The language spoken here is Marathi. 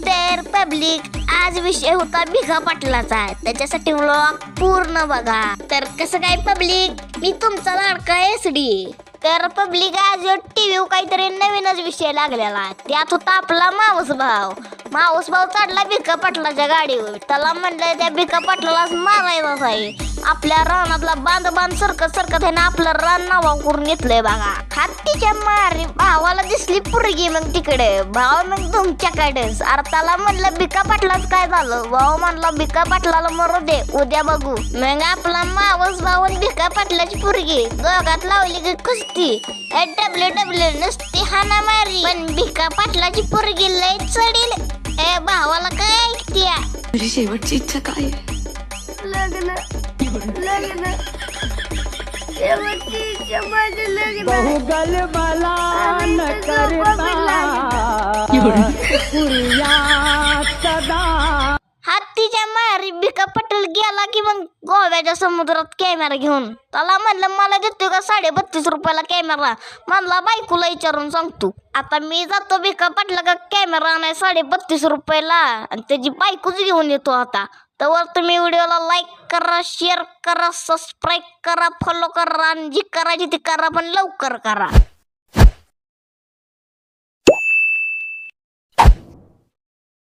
तर पब्लिक आज विषय होता भिका पाटलाचा, त्याच्यासाठी व्लॉग पूर्ण बघा. तर कसं काय पब्लिक, मी तुमचा लाडका SD. तर पब्लिक आज टीव्ही काहीतरी नवीनच विषय लागलेला, त्यात होता आपला मावस भाऊ चढला भिका पाटलाच्या गाडीवर. त्याला म्हणलं त्या भिका पाटलालाच मारायलाच आहे. आपल्या रानातला बांध सरकत त्याने आपलं रान नावा करून घेतलंय बघा. हत्तीच्या मारी भावाला दिसली पुरगी, मग तिकडे भाव मग तुमच्याकडेच. अरे त्याला म्हणलं भिका पाटलाच काय झालं, भाऊ म्हणला भिका पाटलाला मरू दे, उद्या बघू. मग आपला मावस भाऊ आणि भिका पाटलाची पुरगी दोघात लावली की कुस्ती. डब्ल्यू नसती हाना मारी, पण भिका पाटलाची पुरगी लय चढील. भावाला काय ऐकत्या. तुझी शेवटची इच्छा काय आहे? लग्न शेवटची इच्छा माझं लग्न. बहुगल मला न करता पुरिया सदा. हत्तीच्या मारी भिका पाटील गेला की मग गोव्याच्या समुद्रात कॅमेरा घेऊन. त्याला म्हणलं मला देतो का 32.5 रुपयाला कॅमेरा. म्हणला बायकोला विचारून सांगतो. आता मी जातो भिका पाटला का कॅमेरा आणाय 32.5 रुपयाला, आणि त्याची बायकोच घेऊन येतो. आता तर तुम्ही व्हिडिओला लाईक करा, शेअर करा, सबस्क्राईब करा, फॉलो करा, आणि जी करायची ती करा, पण लवकर करा.